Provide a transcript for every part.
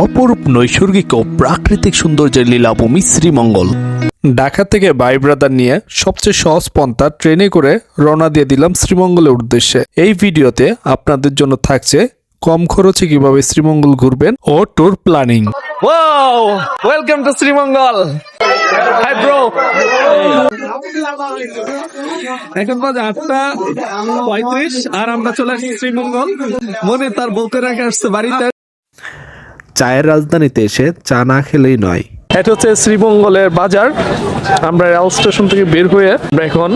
অপরূপ নৈসর্গিক ও প্রাকৃতিক সৌন্দর্যের লীলাভূমি শ্রীমঙ্গল। ঢাকা থেকে ভাই ব্রাদার নিয়ে সবচেয়ে সহজ পন্থা ট্রেনে করে রওনা দিয়ে দিলাম শ্রীমঙ্গলের উদ্দেশ্যে। এই ভিডিওতে আপনাদের জন্য থাকছে কম খরচে কিভাবে শ্রীমঙ্গল ঘুরবেন ও tour planning. Wow, welcome to Srimangal. Hi bro. এখন বাজে 8:35 আর আমরা চলে আসছি শ্রীমঙ্গল। মনে তার বলতে রাখে আসছে বাড়িতে। চায়ের রাজধানীতে এসে চা না খেলেই নয়। এটা হচ্ছে শ্রীমঙ্গলের বাজার। আমরা রেল স্টেশন থেকে বের হয়ে আমরা এখন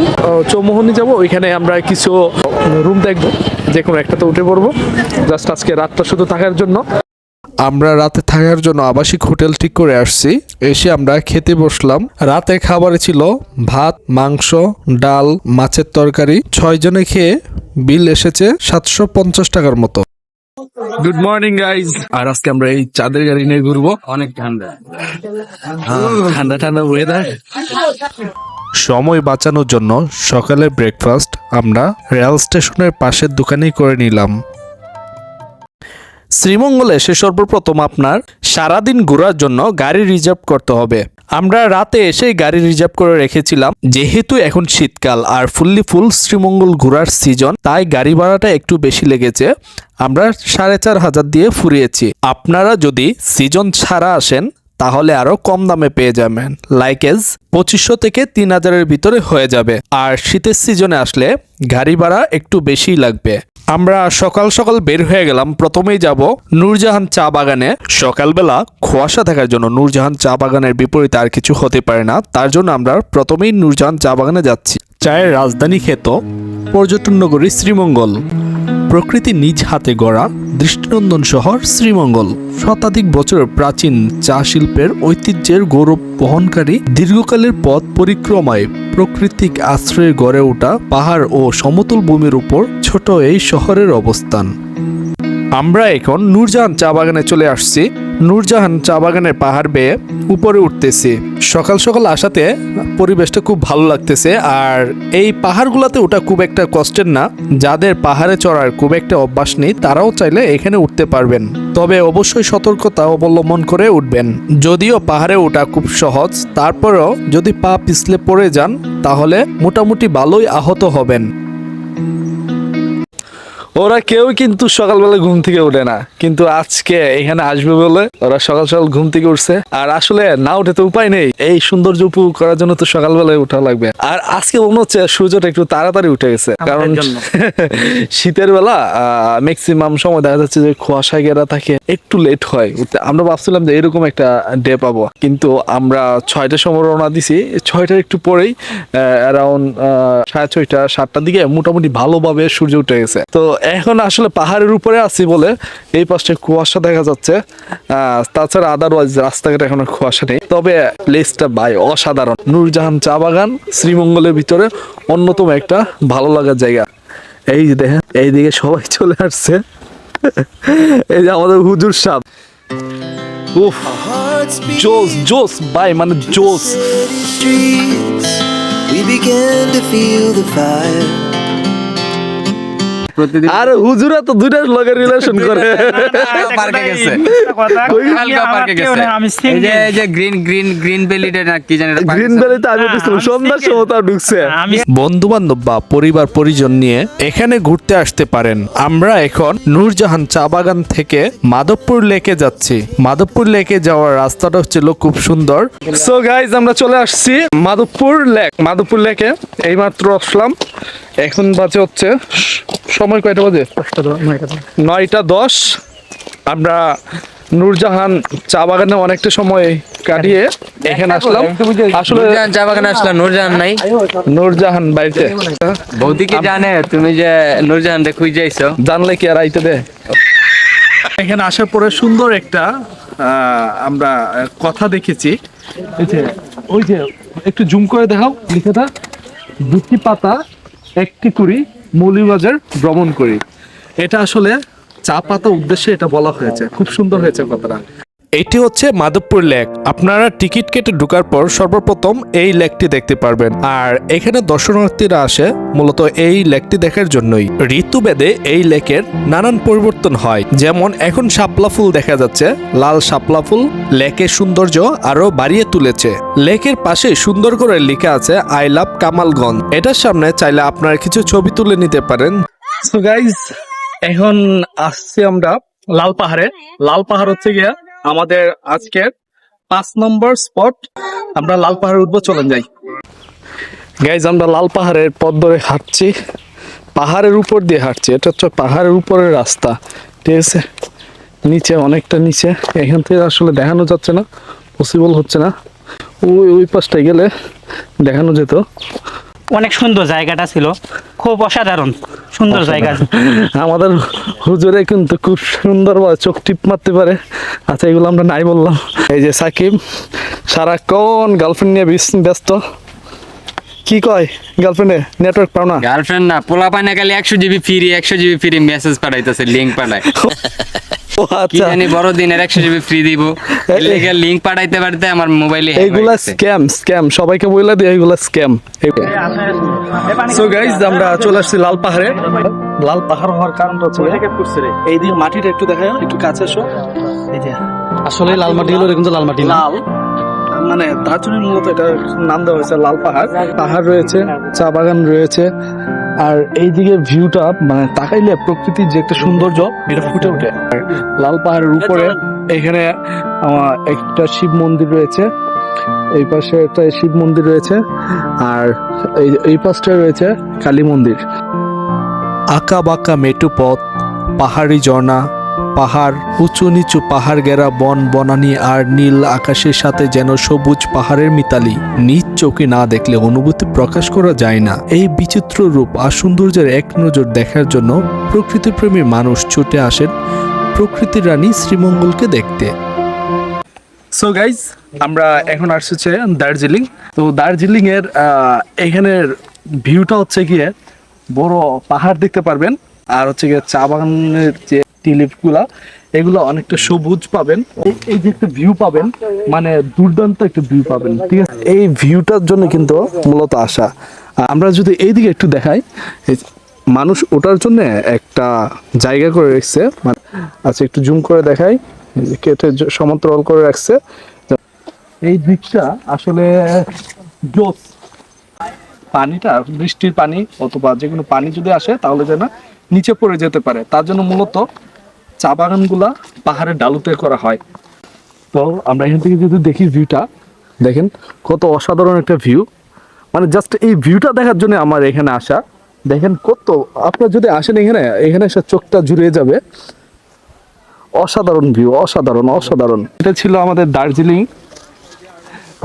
চৌমোহনী যাব। ওইখানে আমরা কিছু রুম দেখবো, যে কোনো একটাতে উঠে পড়বো জাস্ট আজকে রাতটা শুধু থাকার জন্য। আমরা রাতে থাকার জন্য আবাসিক হোটেল ঠিক করে আসছি। এসে আমরা খেতে বসলাম। রাতে খাবারে ছিল ভাত, মাংস, ডাল, মাছের তরকারি। 6 জনে খেয়ে বিল এসেছে 750 টাকার মতো। Good morning guys. আর আজকে আমরা এই চাঁদের গাড়ি নিয়ে ঘুরবো। অনেক ঠান্ডা ঠান্ডা ওয়েদার। সময় বাঁচানোর জন্য সকালে ব্রেকফাস্ট আমরা রেল স্টেশনের পাশের দোকানেই করে নিলাম। শ্রীমঙ্গলে এসে সর্বপ্রথম আপনার সারাদিন ঘোরার জন্য গাড়ি রিজার্ভ করতে হবে। আমরা রাতে এসে গাড়ি রিজার্ভ করে রেখেছিলাম। যেহেতু এখন শীতকাল আর ফুল শ্রীমঙ্গল ঘোরার সিজন, তাই গাড়ি ভাড়াটা একটু বেশি লেগেছে। আমরা 4,500 দিয়ে ফুরিয়েছি। আপনারা যদি সিজন ছাড়া আসেন তাহলে আরো কম দামে পেয়ে যাবেন, লাইক 2500 থেকে 3000-এর ভিতরে হয়ে যাবে। আর শীতের সিজনে আসলে গাড়ি ভাড়া একটু বেশি লাগবে। আমরা সকাল সকাল বের হয়ে গেলাম। প্রথমেই যাব নূরজাহান চা বাগানে। সকালবেলা কুয়াশা থাকার জন্য নূরজাহান চা বাগানের বিপরীতে আর কিছু হতে পারে না, তার জন্য আমরা প্রথমেই নূরজাহান চা বাগানে যাচ্ছি। চায়ের রাজধানী খ্যাত পর্যটন নগরী শ্রীমঙ্গল। প্রকৃতি নিজ হাতে গড়া দৃষ্টিনন্দন শহর শ্রীমঙ্গল শতাধিক বছরের প্রাচীন চা শিল্পের ঐতিহ্যের গৌরব বহনকারী। দীর্ঘকালের পথ পরিক্রমায় প্রাকৃতিক আশ্রয়ে গড়ে ওঠা পাহাড় ও সমতল ভূমির উপর ছোট এই শহরের অবস্থান। আমরা এখন নূরজাহান চা বাগানে চলে আসছি। নূরজাহান চা বাগানের পাহাড় বেয়ে উপরে উঠতেছি। সকাল সকাল আসাতে পরিবেশটা খুব ভালো লাগতেছে। আর এই পাহাড়গুলোতে ওঠা খুব একটা কষ্টের না। যাদের পাহাড়ে চড়ার খুব একটা অভ্যাস নেই তারাও চাইলে এখানে উঠতে পারবেন, তবে অবশ্যই সতর্কতা অবলম্বন করে উঠবেন। যদিও পাহাড়ে ওঠা খুব সহজ, তারপরেও যদি পা পিছলে পড়ে যান তাহলে মোটামুটি ভালোই আহত হবেন। ওরা কেউ কিন্তু সকালবেলা ঘুম থেকে ওঠে না, কিন্তু আজকে এখানে আসবে বলে ওরা সকাল সকাল ঘুম থেকে উঠছে। আর আসলে না উঠে তো উপায় নেই, এই সৌন্দর্য উপভোগ করার জন্য তো সকালবেলায় উঠা লাগবে। আর আজকে মনে হচ্ছে সূর্যটা একটু তাড়াতাড়ি উঠে গেছে, কারণ শীতের বেলা ম্যাক্সিমাম সময় দেখা যাচ্ছে যে কুয়াশা ঘেরা থাকে, একটু লেট হয় উঠতে। আমরা ভাবছিলাম যে এরকম একটা ডে পাবো, কিন্তু আমরা 6টার সময় রওনা দিছি। 6টার একটু পরেই অ্যারাউন্ড 6:30 7টার দিকে মোটামুটি ভালোভাবে সূর্য উঠে গেছে। তো এখন আসলে পাহাড়ের উপরে আছি বলে এই পাশে কুয়াশা দেখা যাচ্ছে। তাছাড়া আদারওয়াইজ রাস্তাঘাটে এখন কুয়াশা নেই, তবে প্লেসটা ভাই অসাধারণ। নূরজাহান চা বাগান শ্রীমঙ্গলের ভিতরে অন্যতম একটা ভালো লাগার জায়গা। এই যে দেখেন, এইদিকে সবাই চলে আসছে। এই যে আমাদের হুজুর সাহেব। উফ, জোস জোস ভাই, মানে জোস। আর হুজুরা তো দুইটা লগের রিলেশন করে। পার্কে গেছে, এই যে গ্রিন ভ্যালিতে না কি জানি, গ্রিন ভ্যালিতে আমি সন্ধ্যার সময় তাও ঢুকছে। বন্ধু বান্ধব বা পরিবার পরিজন নিয়ে এখানে ঘুরতে আসতে পারেন। আমরা এখন নূরজাহান চা বাগান থেকে মাধবপুর লেকে যাচ্ছি। মাধবপুর লেকে যাওয়ার রাস্তাটা হচ্ছিল খুব সুন্দর। সো গাইজ, আমরা চলে আসছি মাধবপুর লেক। মাধবপুর লেকে এইমাত্র আসলাম। এখন বাজে হচ্ছে সময় কয়টা বাজে? 9:10। আমরা নূরজাহান চা বাগানে অনেকটা সময় কাটিয়ে এখানে আসলাম। আসলে চা বাগানে আসলাম, নূরজাহান নাই। নূরজাহান বাড়িতে বৌদি কি জানে তুমি যে নূরজাহান খুঁজে যাইছো? জানলে কি আর আইতে দে? এখানে আসার পরে সুন্দর একটা আমরা কথা দেখেছি। ওই যে একটু জুম করে দেখাও লিখাটা, 2টি পাতা 1টি কুড়ি মৌলভীবাজার ভ্রমণ করি। এটা আসলে চা পাতা উদ্দেশ্যে এটা বলা হয়েছে। খুব সুন্দর হয়েছে কথাটা। এটি হচ্ছে মাধবপুর লেক। আপনারা টিকিট কেটে ঢোকার পর সর্বপ্রথম এই লেকটি দেখতে পারবেন। আর এখানে দর্শনার্থীরা আসে মূলত এই লেকটি দেখার জন্যই। ঋতুভেদে এই লেকের নানান পরিবর্তন হয়, যেমন এখন শাপলা ফুল দেখা যাচ্ছে। লাল শাপলা ফুল লেকের সৌন্দর্য আরো বাড়িয়ে তুলেছে। লেকের পাশে সুন্দর করে লেখা আছে আই লাভ কামালগঞ্জ। এটার সামনে চাইলে আপনারা কিছু ছবি তুলে নিতে পারেন। সো গাইস, এখন আসছি আমরা লাল পাহাড়ে। লাল পাহাড় হচ্ছে গিয়া আমাদের আজকের 5 নম্বর স্পট। আমরা লাল পাহাড়ে উঠবো, চলেন যাই। গাইজ, আমরা লাল পাহাড়ের পথ ধরে হাঁটছি, পাহাড়ের উপর দিয়ে হাঁটছি। এটা হচ্ছে পাহাড়ের উপরের রাস্তা, ঠিক আছে? নিচে, অনেকটা নিচে। এখান থেকে আসলে দেখানো যাচ্ছে না, পসিবল হচ্ছে না। ওই পাশটায় গেলে দেখানো যেত। অনেক সুন্দর জায়গাটা ছিল, খুব অসাধারণ সুন্দর জায়গা। আমাদের হুজুরে কিন্তু খুব সুন্দর চোখ টিপ মারতে পারে। আচ্ছা, এগুলো আমরা নাই বললাম। এই যে সাকিব সারাক্ষণ গার্লফ্রেন্ড নিয়ে ব্যস্ত। কি কয়, গার্লফ্রেন্ডে নেটওয়ার্ক পাও না? গার্লফ্রেন্ড না, পোলা পায় না, খালি 100 জিবি ফ্রি মেসেজ পাঠাইতেছে, লিংক পাঠায়। ও কি আচ্ছা, জানি বড়দিনের 100 জিবি ফ্রি দিব, লিংক পাঠাইতে পারতে আমার মোবাইলে এইগুলা স্ক্যাম। সবাইকে বলে দিই এইগুলা স্ক্যাম। সো গাইজ, আমরা চলে আসছি লাল পাহাড়ে। লাল পাহাড় হওয়ার কারণটা হচ্ছে এইদিকে মাটিটা একটু দেখায়, একটু কাছে এসো। এই যে আসলে লাল মাটি হলো কিন্তু লাল মাটি না, লাল, মানে তার জন্য মূলত এটা নাম দেওয়া হয়েছে লাল পাহাড়। পাহাড় রয়েছে, চা বাগান রয়েছে, আর এইদিকে ভিউটা মানে তাকাইলে প্রকৃতির যে একটা সৌন্দর্য এটা ফুটে ওঠে। আর লাল পাহাড়ের উপরে এখানে একটা শিব মন্দির রয়েছে, এই পাশে একটা শিব মন্দির রয়েছে, আর এই পাশটায় রয়েছে কালী মন্দির। আঁকা বাঁকা মেটু পথ, পাহাড়ি ঝর্ণা, পাহাড়, উঁচু নিচু পাহাড় ঘেরা বন বনানী, আর নীল আকাশের সাথে যেন সবুজ পাহাড়ের মিতালি। নিজ চোখে না দেখলে অনুভূতি প্রকাশ করা যায় না। এই বিচিত্র রূপ আর সৌন্দর্যের এক নজর দেখার জন্য প্রকৃতিপ্রেমী মানুষ ছুটে আসেন প্রকৃতির রানী শ্রীমঙ্গলকে দেখতে। সো গাইজ, আমরা এখন আসছে দার্জিলিং। তো দার্জিলিং এর এখানের ভিউটা হচ্ছে গিয়ে বড় পাহাড় দেখতে পারবেন, আর হচ্ছে গিয়ে চা বাগানের যে টিলিপ গুলা, এগুলো অনেকটা সবুজ পাবেন। এই যে একটা ভিউ পাবেন, মানে দুর্দান্ত একটা ভিউ পাবেন, ঠিক আছে? এই ভিউটার জন্য কিন্তু মূলত আসা। আমরা যদি এইদিকে একটু দেখাই, মানুষ ওঠার জন্য একটা জায়গা করে রাখছে। আচ্ছা, একটু জুম করে দেখাই, কেটে সমান্তরাল করে রাখছে। এই দিকটা আসলে জোস। পানিটা বৃষ্টির পানি অথবা যে কোনো পানি যদি আসে তাহলে যেন নিচে পড়ে যেতে পারে, তার জন্য মূলত চা বাগানগুলা পাহাড়ের ডালুতে করা হয়। তো আমরা এখান থেকে যদি দেখি ভিউটা, দেখেন কত অসাধারণ একটা ভিউ। মানে জাস্ট এই ভিউটা দেখার জন্য আমার এখানে আসা। দেখেন কত, আপনারা যদি আসেন এখানে এসে চোখটা জুড়িয়ে যাবে। অসাধারণ ভিউ, অসাধারণ। এটা ছিল আমাদের দার্জিলিং।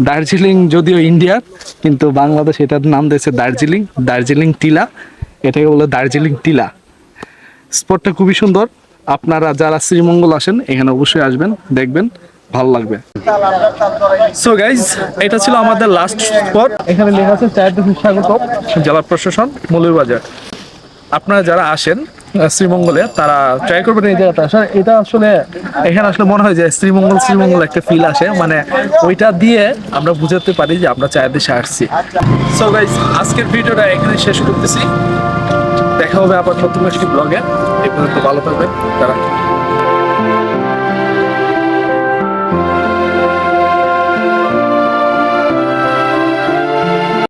দার্জিলিং যদিও ইন্ডিয়ার, কিন্তু বাংলাদেশ এটার নাম দিয়েছে দার্জিলিং টিলা। এটাকে বলে দার্জিলিং টিলা। স্পটটা খুবই সুন্দর। আপনারা যারা শ্রীমঙ্গল আসেন এখানে অবশ্যই আসবেন, দেখবেন, ভালো লাগবে। সো গাইজ, এটা ছিল আমাদের লাস্ট স্পট। এখানে লেখা আছে চায়ের স্বাগত, জেলা প্রশাসন, মৌলভীবাজার। আপনারা যারা আসেন শ্রীমঙ্গলে তারা ট্রাই করবেন এই জায়গাটা আসা। এটা আসলে এখানে আসলে মনে হয় যে শ্রীমঙ্গল একটা ফিল আসে, মানে ওইটা দিয়ে আমরা বুঝাতে পারি যে আমরা চায়ের দেশে আসছি। সো গাইজ, আজকের ভিডিওটা এখানে শেষ করতেছি। দেখা হবে আবার নতুন একটি ব্লগে। এই পর্যন্ত ভালো থাকবেন তারা।